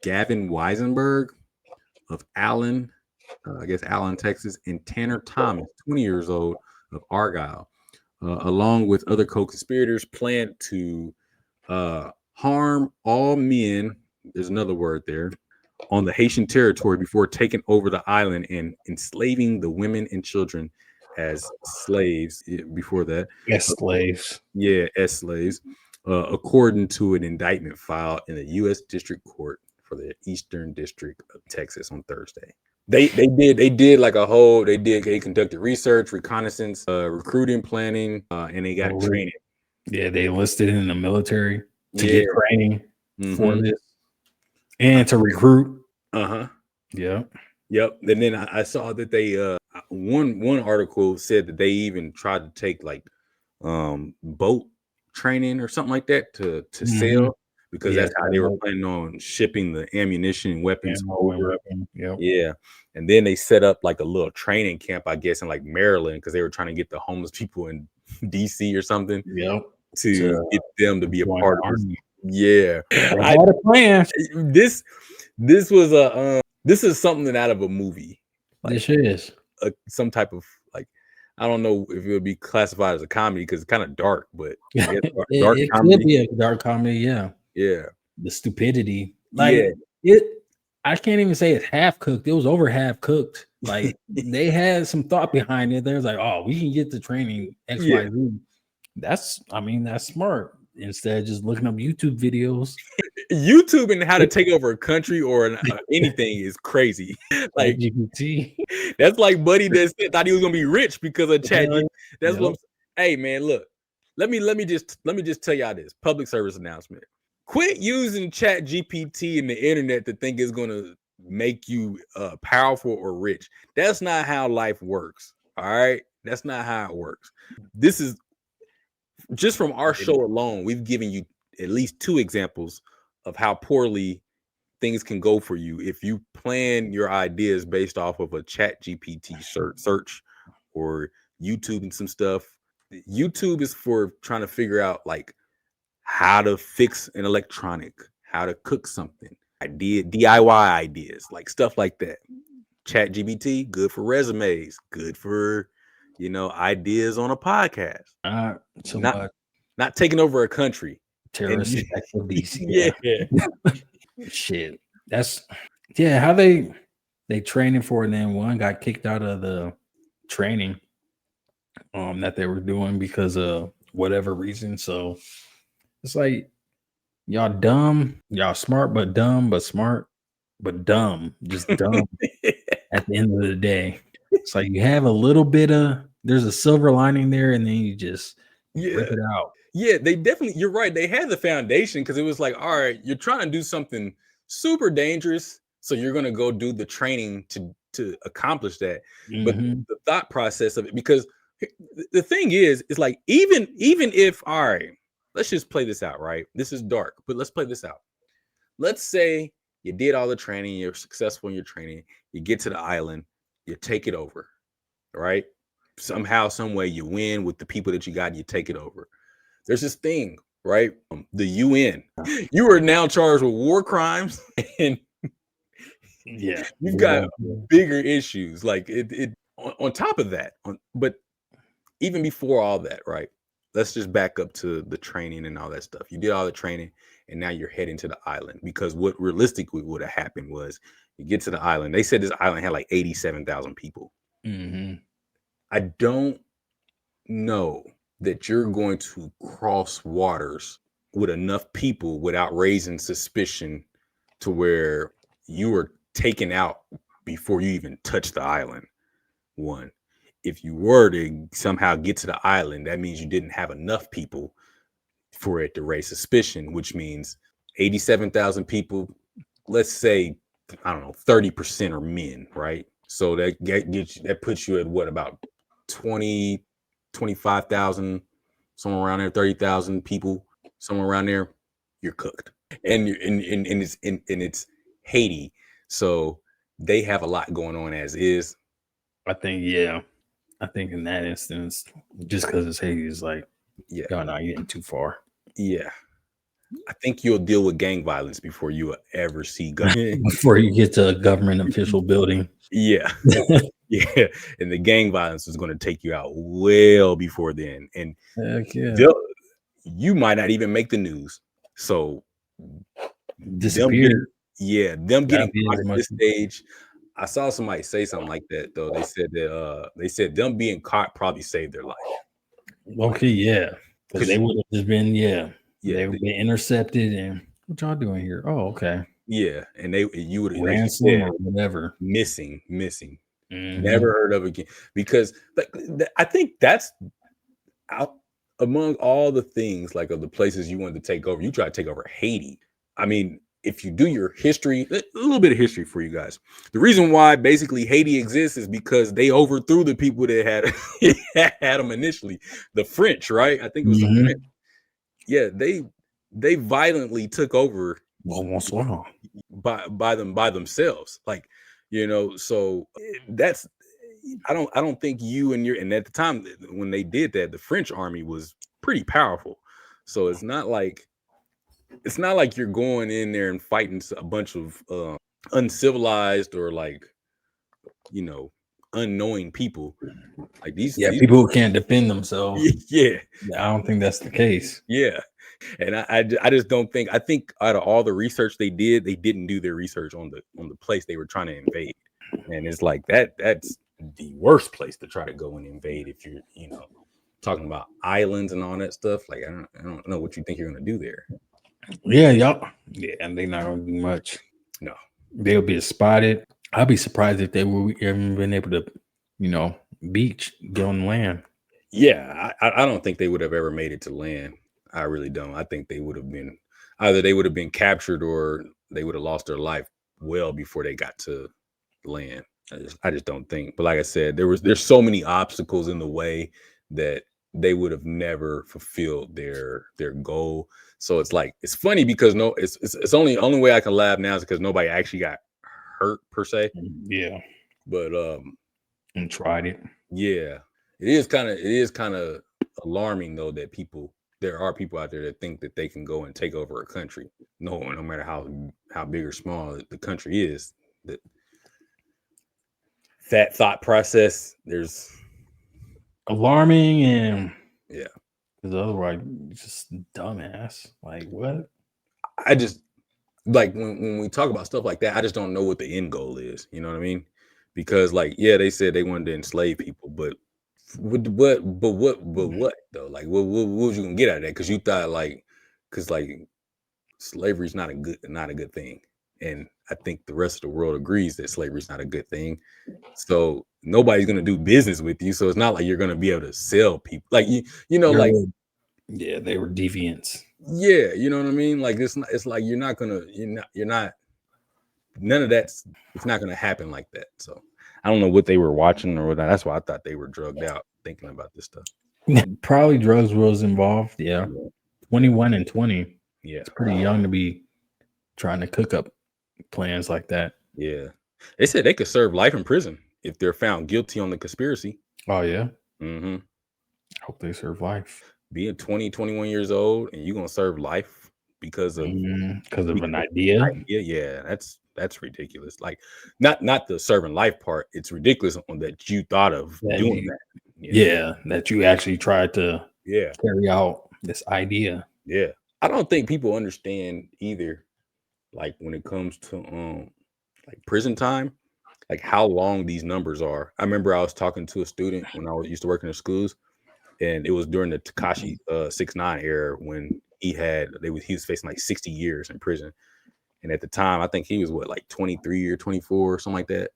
Gavin Weisenberg of Allen, Texas, and Tanner Thomas, 20 years old, of Argyle, along with other co-conspirators, planned to harm all men, there's another word there, on the Haitian territory before taking over the island and enslaving the women and children as slaves before that. As slaves. Yeah, as slaves, according to an indictment filed in the U.S. District Court for the Eastern District of Texas on Thursday. They conducted research, reconnaissance, recruiting, planning, and they got training. Yeah, they enlisted in the military to get training for this and to recruit. Yeah. Yep. And then I saw that they one article said that they even tried to take like boat training or something like that to sail, because that's how they were planning on shipping the ammunition and weapons over. Yeah. And then they set up like a little training camp, I guess, in like Maryland, because they were trying to get the homeless people in DC or something to get them to be a part of it. Yeah. I had a plan. This is something out of a movie. Like, this is some type of, like, I don't know if it would be classified as a comedy because it's kind of dark, but it could be a dark comedy. Yeah. The stupidity, like I can't even say it's half cooked. It was over half cooked. Like they had some thought behind it. There's like, oh, we can get the training XYZ. That's smart. Instead of just looking up YouTube videos. YouTube and how to take over a country or anything is crazy. Like GPT. That's like Buddy that thought he was gonna be rich because of chat. That's what I'm saying. Hey man, look. Let me just tell y'all this public service announcement. Quit using chat GPT and the internet to think it's gonna make you powerful or rich. That's not how life works. All right. That's not how it works. This is just from our show alone, we've given you at least 2 examples of how poorly things can go for you if you plan your ideas based off of a chat GPT search or YouTube and some stuff. YouTube is for trying to figure out like how to fix an electronic, how to cook something, DIY ideas, like stuff like that. Chat GPT, good for resumes, good for ideas on a podcast. Not taking over a country. Terrorist activities. Yeah. Shit. That's how they training for it, and then one got kicked out of the training that they were doing because of whatever reason. So it's like y'all dumb, y'all smart but dumb, but smart but dumb. Just dumb at the end of the day. It's like you have a little bit of there's a silver lining there, and then you just rip it out. Yeah, they definitely, you're right. They had the foundation because it was like, all right, you're trying to do something super dangerous So you're going to go do the training to accomplish that. But Mhm. the thought process of it, because the thing is like, even if, all right, let's just play this out, right? This is dark, but let's play this out. Let's say you did all the training, you're successful in your training, you get to the island, you take it over, right? Somehow, some way you win with the people that you got, you take it over. There's this thing, right? The UN. You are now charged with war crimes, and Yeah. you've got bigger issues. Like it on top of that, but even before all that, right? Let's just back up to the training and all that stuff. You did all the training, and now you're heading to the island, because what realistically would have happened was you get to the island. They said this island had like 87,000 people. Mm-hmm. I don't know that you're going to cross waters with enough people without raising suspicion to where you were taken out before you even touch the island. One, if you were to somehow get to the island, that means you didn't have enough people for it to raise suspicion, which means 87,000 people, let's say, I don't know, 30% are men, right? So that gets you, that puts you at what, about 20, 25,000, somewhere around there, 30,000 people, somewhere around there. You're cooked. And it's Haiti, so they have a lot going on as is. I think in that instance, just because it's Haiti, is like, yeah, y'all not getting too far. Yeah, I think you'll deal with gang violence before you ever see before you get to a government official building. Yeah. Yeah, and the gang violence is going to take you out well before then, and you might not even make the news. So disappear. Them getting caught at this stage. I saw somebody say something like that though. They said them being caught probably saved their life. Okay, yeah, because they would have just been they would be intercepted and what y'all doing here? Oh, okay. Yeah, and you would ransom or whatever. Missing. Mm-hmm. Never heard of again, because I think that's out among all the things, like, of the places you wanted to take over. You try to take over Haiti. I mean, if you do your history, a little bit of history for you guys. The reason why basically Haiti exists is because they overthrew the people that had them initially, the French, right? I think it was the French. Yeah, they violently took over by themselves, like, so that's, I don't think and at the time when they did that, the French army was pretty powerful. So it's not like you're going in there and fighting a bunch of uncivilized or, like, unknowing people, like these people who can't defend themselves. Yeah, I don't think that's the case. Yeah. And I just don't think, I think out of all the research they didn't do their research on the place they were trying to invade. And it's like that's the worst place to try to go and invade if you're, talking about islands and all that stuff. Like, I don't know what you think you're gonna do there. Yeah, and they're not gonna do much. No. They'll be spotted. I'd be surprised if they were even been able to, get on land. Yeah, I don't think they would have ever made it to land. I really don't. I think they would have been captured, or they would have lost their life well before they got to land. I just don't think. But like I said, there's so many obstacles in the way that they would have never fulfilled their goal. So it's like, it's funny because it's only way I can laugh now is because nobody actually got hurt per se. Yeah. But and tried it. Yeah. It is kind of alarming though that there are people out there that think that they can go and take over a country. No matter how big or small the country is. That thought process, there's alarming, and yeah, because otherwise just dumbass. Like, what? I just, like, when we talk about stuff like that, I just don't know what the end goal is. You know what I mean? Because, like, yeah, they said they wanted to enslave people, but what though? Like, what was you gonna get out of that? Because you thought, like, slavery is not a good thing, and I think the rest of the world agrees that slavery is not a good thing. So nobody's gonna do business with you. So it's not like you're gonna be able to sell people. Like, like, yeah, they were deviants. Yeah, you know what I mean. Like, it's like you're not none of that's, it's not going to happen like that. So I don't know what they were watching or whatnot. That's why I thought they were drugged out thinking about this stuff. Probably drugs was involved. Yeah. 21 and 20. Yeah. It's pretty young to be trying to cook up plans like that. Yeah. They said they could serve life in prison if they're found guilty on the conspiracy. Oh, yeah. Mm-hmm. I hope they serve life. Being 20, 21 years old and you're going to serve life because of an idea. Yeah, that's ridiculous. Like not the serving life part. It's ridiculous on that you thought of doing that. Yeah, that you actually tried to carry out this idea. Yeah. I don't think people understand either, like when it comes to like prison time, like how long these numbers are. I remember I was talking to a student when I used to work in the schools, and it was during the Tekashi 6ix9ine era when he was facing like 60 years in prison. And at the time, I think he was like 23 or 24 or something like that.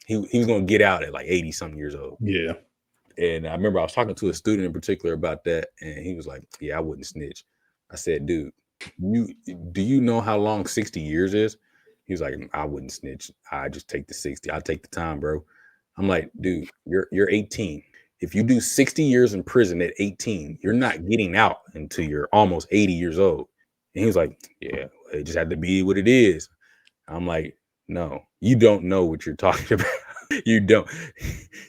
He was going to get out at like 80 something years old. Yeah. And I remember I was talking to a student in particular about that, and he was like, yeah, I wouldn't snitch. I said, dude, do you know how long 60 years is? He was like, I wouldn't snitch. I just take the 60. I'll take the time, bro. I'm like, dude, you're 18. If you do 60 years in prison at 18, you're not getting out until you're almost 80 years old. And he was like, yeah, it just had to be what it is. I'm like, no, you don't know what you're talking about. You don't.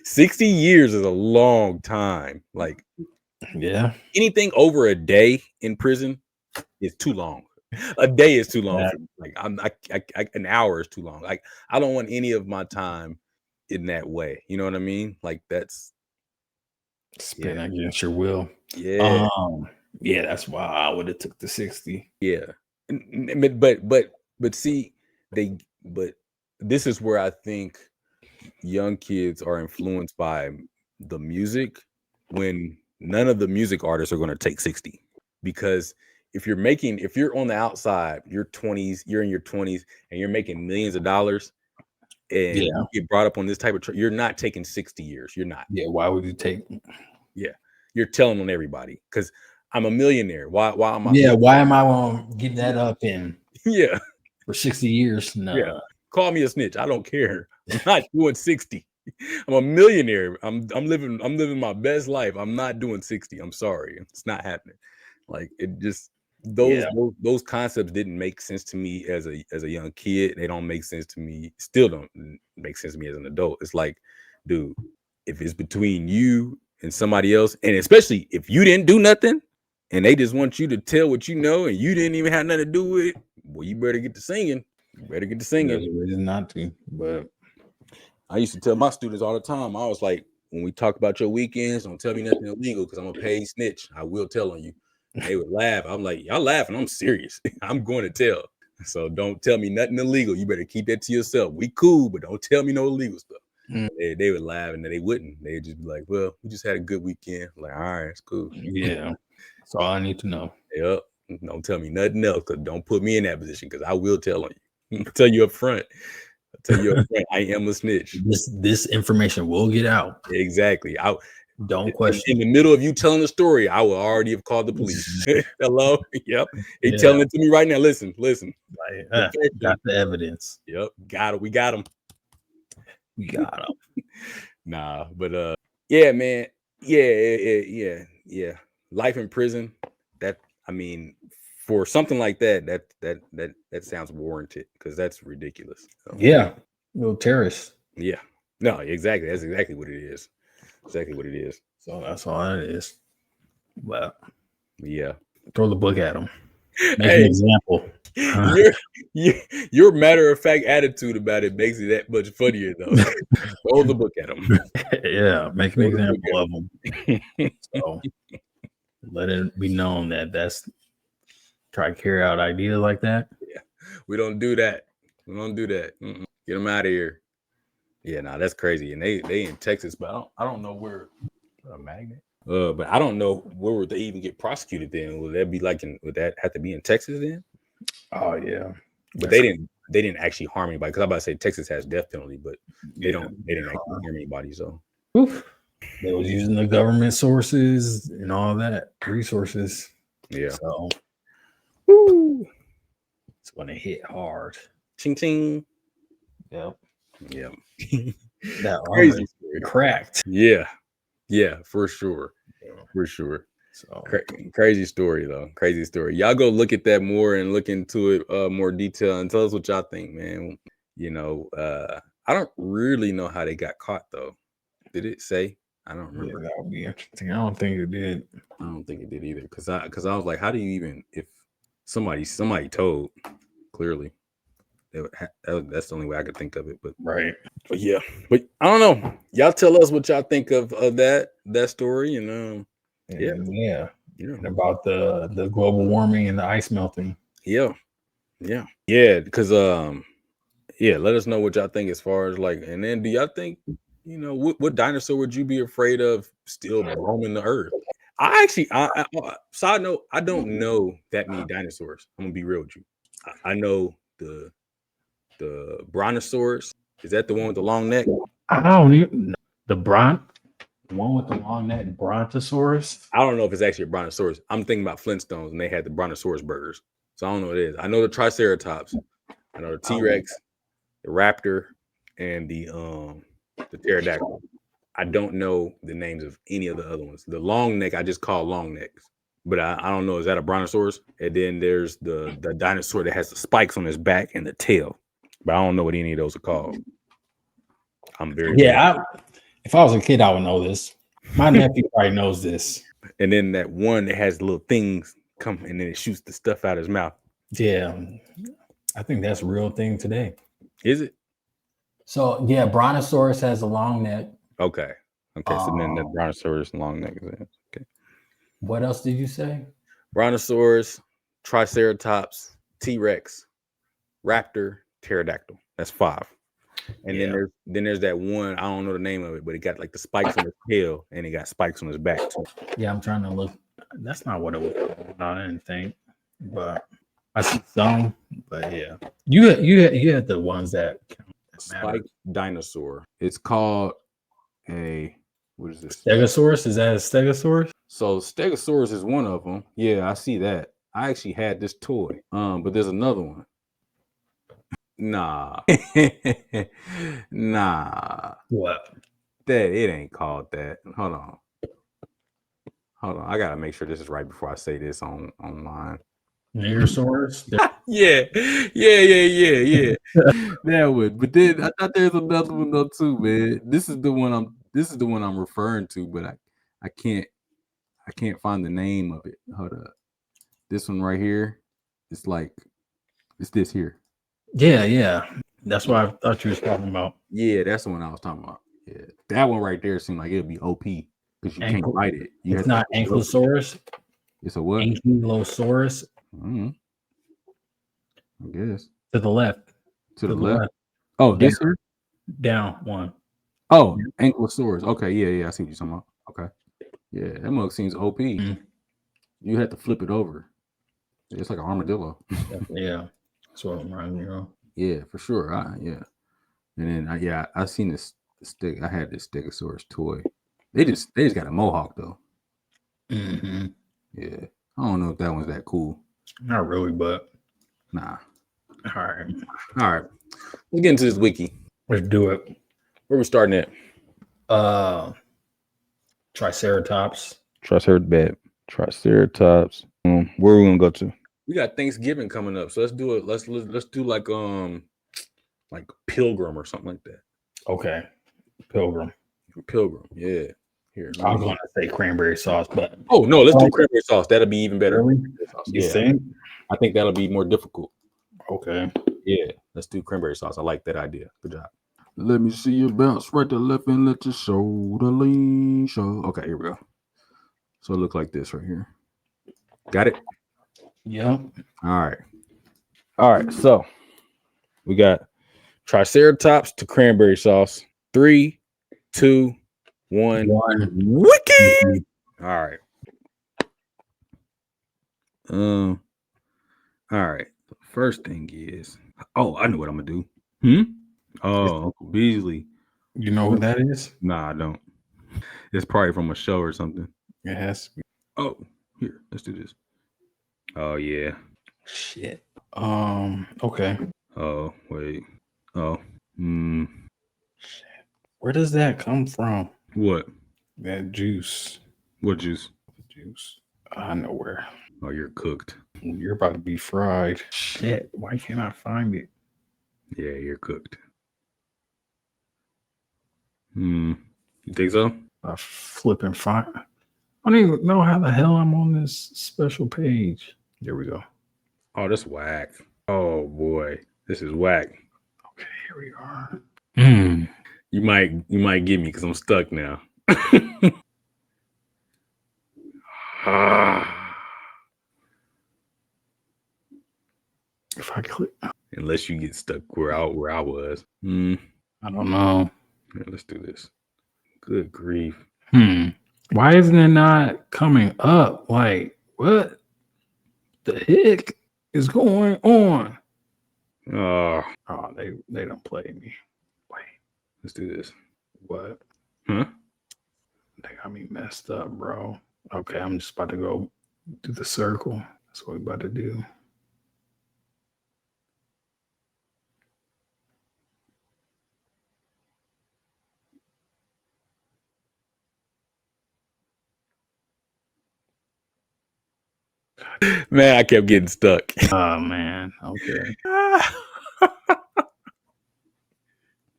60 years is a long time. Like, yeah, anything over a day in prison is too long. A day is too long. Yeah. For me. Like, an hour is too long. Like, I don't want any of my time in that way. You know what I mean? Like, that's spin against your will. Yeah. Yeah, that's why I would have took the 60. Yeah. But see, but this is where I think young kids are influenced by the music when none of the music artists are going to take 60. Because if you're on the outside, you're in your 20s and you're making millions of dollars and you get brought up on this type of you're not taking 60 years. You're not. Yeah, why would you take? Yeah. You're telling on everybody because I'm a millionaire. Why am I? Yeah, why am I going to give that up in? Yeah. For 60 years? No. Yeah. Call me a snitch. I don't care. I'm not doing 60. I'm a millionaire. I'm living my best life. I'm not doing 60. I'm sorry. It's not happening. Like, it just those concepts didn't make sense to me as a young kid. They don't make sense to me. Still don't make sense to me as an adult. It's like, dude, if it's between you and somebody else, and especially if you didn't do nothing and they just want you to tell what you know and you didn't even have nothing to do with it, well, you better get to singing. There's a reason not to. But I used to tell my students all the time, I was like, when we talk about your weekends, don't tell me nothing illegal because I'm a paid snitch. I will tell on you. And they would laugh. I'm like, y'all laughing. I'm serious. I'm going to tell. So don't tell me nothing illegal. You better keep that to yourself. We cool, but don't tell me no illegal stuff. They would laugh and then they wouldn't. They'd just be like, well, we just had a good weekend. I'm like, all right, it's cool. Yeah. That's all I need to know. Yep. Don't tell me nothing else because don't put me in that position because I will tell on you. I'll tell you up front. I am a snitch. This information will get out. Exactly. Don't question. In the middle of you telling the story, I will already have called the police. Hello? Yep. They telling it to me right now. Listen. Like, got the evidence. Yep. Got it. We got them. Nah, but yeah, man. Yeah. Life in prison. That, I mean, for something like that sounds warranted because that's ridiculous. So, yeah, little terrorist. Yeah, no, exactly. That's exactly what it is. Exactly what it is. So that's all it is. Well, yeah, throw the book at him. Make an example. Your matter of fact attitude about it makes it that much funnier, though. Throw the book at him. Yeah, make an example of him. So let it be known that's try to carry out ideas like that. Yeah, we don't do that. Mm-mm. Get them out of here. Yeah, nah, that's crazy. And they in Texas, but I don't know where a magnet. But I don't know where would they even get prosecuted then. Would that be like would that have to be in Texas then? Oh yeah. But they didn't actually harm anybody because I'm about to say Texas has death penalty, but they didn't actually harm anybody. So they was using the government sources and all that resources. Yeah. So it's gonna hit hard. Ching ching. Yep. Yep. That Crazy armor cracked. Yeah, for sure. So Crazy story though. Crazy story. Y'all go look at that more and look into it more detail and tell us what y'all think, man. I don't really know how they got caught though. Did it say? I don't remember. that would be interesting. I don't think it did. I don't think it did either. Because I was like, how do you even, if somebody told, clearly that's the only way I could think of it. But right. But yeah. But I don't know. Y'all tell us what y'all think of that story and Yeah. And about the global warming and the ice melting. Yeah. Because let us know what y'all think as far as like, and then do y'all think, what dinosaur would you be afraid of still roaming the earth? I actually, side note, I don't know that many dinosaurs. I'm gonna be real with you. I know the brontosaurus. Is that the one with the long neck? I don't even the one with the long neck brontosaurus. I don't know if it's actually a brontosaurus. I'm thinking about Flintstones, and they had the brontosaurus burgers. So I don't know what it is. I know the triceratops. I know the T-Rex, the raptor, and the pterodactyl. I don't know the names of any of the other ones. The long neck, I just call long necks. But I don't know. Is that a brontosaurus? And then there's the dinosaur that has the spikes on his back and the tail. But I don't know what any of those are called. I'm very if I was a kid, I would know this. My nephew probably knows this. And then that one that has little things come and then it shoots the stuff out of his mouth. Yeah. I think that's a real thing today. Is it? So yeah, brontosaurus has a long neck. Okay. So then that brontosaurus long neck is it. Okay. What else did you say? Brontosaurus, triceratops, T-Rex, raptor, pterodactyl. That's 5. And then there's that one, I don't know the name of it, but it got like the spikes on his tail and it got spikes on his back too. Yeah, I'm trying to look. That's not what it was called. I didn't think, but I see some. But yeah, you had the ones that spiked dinosaur. It's called what is this? Stegosaurus? Is that a Stegosaurus? So Stegosaurus is one of them. Yeah, I see that. I actually had this toy. But there's another one. Nah. Nah. What? That it ain't called that. Hold on. I gotta make sure this is right before I say this online. Negrosaurus? Yeah. That would. But then I thought there's another one though too, man. This is the one I'm referring to, but I can't find the name of it. Hold up. This one right here. It's this here. Yeah. That's what I thought you was talking about. Yeah, that's the one I was talking about. Yeah. That one right there seemed like it'd be OP because you can't fight it. It's not Ankylosaurus. It's a what? Ankylosaurus. I guess. To the left. To the left. Oh, this here? Down one. Oh, Ankylosaurus. Okay, yeah. I see what you're talking about. Okay. Yeah, that mug seems OP. Mm-hmm. You had to flip it over. It's like an armadillo. Yeah. That's what I'm running on. Yeah, for sure. Yeah. And then I seen this stick. I had this Stegosaurus toy. They just got a mohawk though. Mm-hmm. Yeah. I don't know if that one's that cool. Not really, but nah. All right. Let's get into this wiki. Let's do it. Where we starting at? Triceratops. Triceratops. Where are we gonna go to? We got Thanksgiving coming up, so let's do it. Let's do like Pilgrim or something like that. Okay, Pilgrim. Yeah. Here, I was going to say cranberry sauce, but no, let's do cranberry sauce. That'll be even better. Really? You think? I think that'll be more difficult. Okay. Yeah, let's do cranberry sauce. I like that idea. Good job. Let me see you bounce right to left and let your shoulder lean. Okay, here we go. So it looks like this right here. Got it? Yeah. All right. So we got Triceratops to cranberry sauce. 3, 2, 1. Wiki. All right. All right. The first thing is, I know what I'm gonna do. Oh, Uncle Beasley. You know what that is? Nah, I don't. It's probably from a show or something. It has to be. Oh, here, let's do this. Oh yeah. Shit. Okay. Oh wait. Oh Where does that come from? What? That juice. What juice? Juice. I know where. Oh, you're cooked. You're about to be fried. Shit. Why can't I find it? Yeah, you're cooked. You think so? I flipping find. I don't even know how the hell I'm on this special page. There we go. Oh, that's whack. Oh boy, this is whack. Okay, here we are. You might get me because I'm stuck now. If I click, unless you get stuck where I was. I don't know. Yeah, let's do this. Good grief. Why isn't it not coming up? Like, what the heck is going on? Oh, they don't play me. Wait, let's do this. What? Huh? They got me messed up, bro. Okay, I'm just about to go do the circle. That's what we're about to do. Man, I kept getting stuck. Oh man, okay.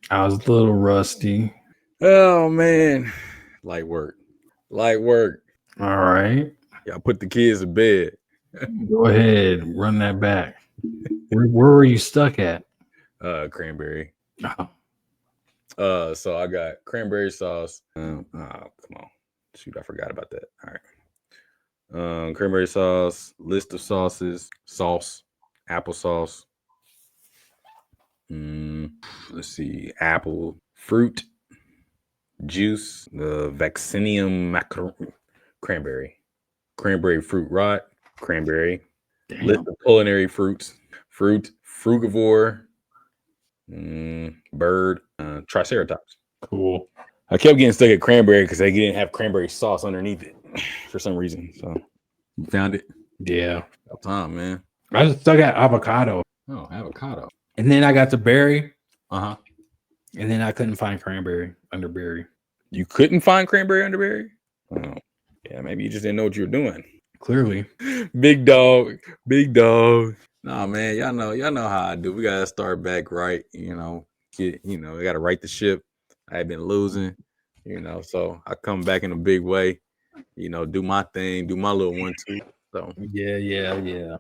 I was a little rusty. Oh man, light work. All right. Yeah, put the kids to bed. Go ahead, run that back. Where were you stuck at? Cranberry. Oh. So I got cranberry sauce. Come on. Shoot, I forgot about that. All right. Cranberry sauce, list of sauces, sauce, applesauce. Let's see, apple, fruit, juice, the vaccinium cranberry fruit rot, cranberry. Damn. List of culinary fruits, frugivore, bird, triceratops. Cool. I kept getting stuck at cranberry because they didn't have cranberry sauce underneath it for some reason. So you found it? Yeah. About time, man. I was stuck at avocado. Oh, avocado. And then I got to berry. Uh-huh. And then I couldn't find cranberry under berry. You couldn't find cranberry under berry? Oh, yeah, maybe you just didn't know what you were doing. Clearly. Big dog. Nah, man, y'all know how I do. We gotta start back right, we gotta right the ship. I had been losing, so I come back in a big way, do my thing, do my little 1-2. So yeah.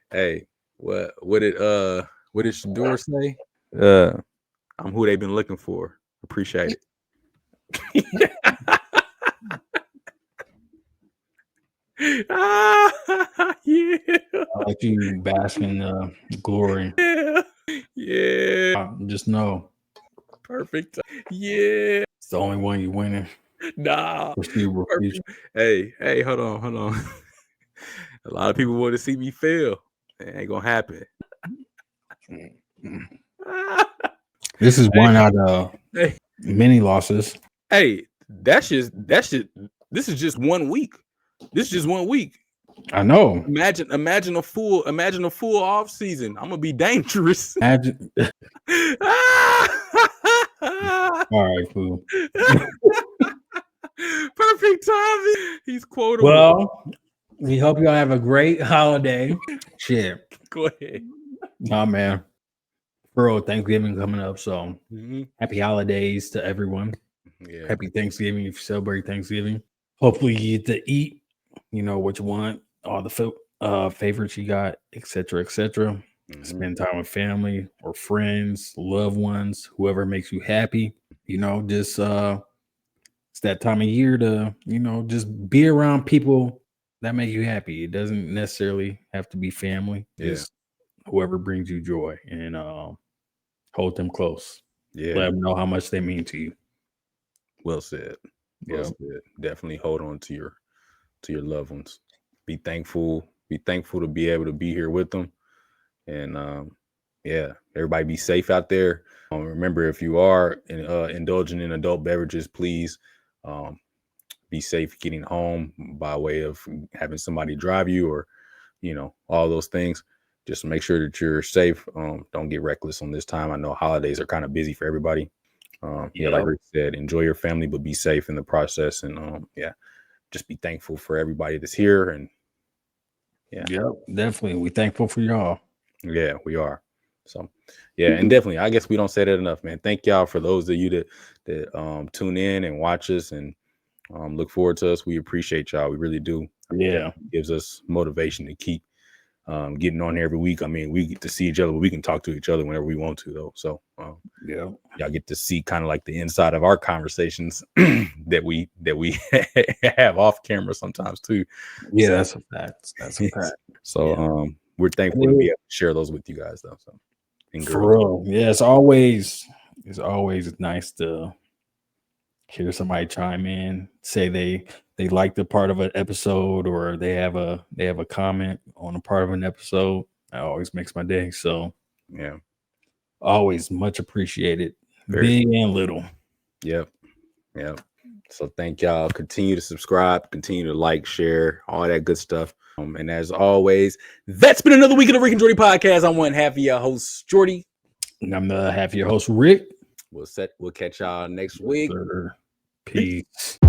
Hey, what did Shedeur say? I'm who they've been looking for. Appreciate it. Yeah. I like you bask in the glory. Yeah. Just know. Perfect. Yeah. It's the only one you winning. Nah. Hey, hold on. A lot of people want to see me fail. It ain't gonna happen. This is one out of many losses. Hey, this is just 1 week. This is just 1 week. I know. Imagine a full off season. I'm gonna be dangerous. Imagine. All right, cool. Perfect timing. He's quotable. Well, we hope y'all have a great holiday. Shit. Go ahead. Oh man. Bro, Thanksgiving coming up. So happy holidays to everyone. Yeah. Happy Thanksgiving if you celebrate Thanksgiving. Hopefully you get to eat, what you want, all the favorites you got, etc. Spend time with family or friends, loved ones, whoever makes you happy. Just it's that time of year to, just be around people that make you happy. It doesn't necessarily have to be family. Just whoever brings you joy, and hold them close. Yeah. Let them know how much they mean to you. Well said. Said. Definitely hold on to your loved ones. Be thankful to be able to be here with them. And everybody be safe out there. Remember, if you are indulging in adult beverages, please be safe getting home by way of having somebody drive you, or all those things. just make sure that you're safe. Don't get reckless on this time. I know holidays are kind of busy for everybody. Like Rick said, enjoy your family, but be safe in the process. And just be thankful for everybody that's here. And definitely. We thankful for y'all. Yeah, we are. So and definitely, I guess we don't say that enough, man. Thank y'all for those of you that tune in and watch us and look forward to us. We appreciate y'all. We really do. Yeah. It gives us motivation to keep getting on here every week. I mean, we get to see each other, but we can talk to each other whenever we want to, though. So y'all get to see kind of like the inside of our conversations that we have off camera sometimes too. Yeah, that's a fact. That's a fact. So we're thankful to be able to share those with you guys, though. So for real, yeah, it's always nice to hear somebody chime in, say they like the part of an episode, or they have a comment on a part of an episode. That always makes my day. So always much appreciated, big and little. Yep. So thank y'all. Continue to subscribe, continue to like, share, all that good stuff. And as always, that's been another week of the Rick and Jordy Podcast. I'm one half of your host, Jordy. And I'm the half of your host, Rick. We'll catch y'all next week. Peace.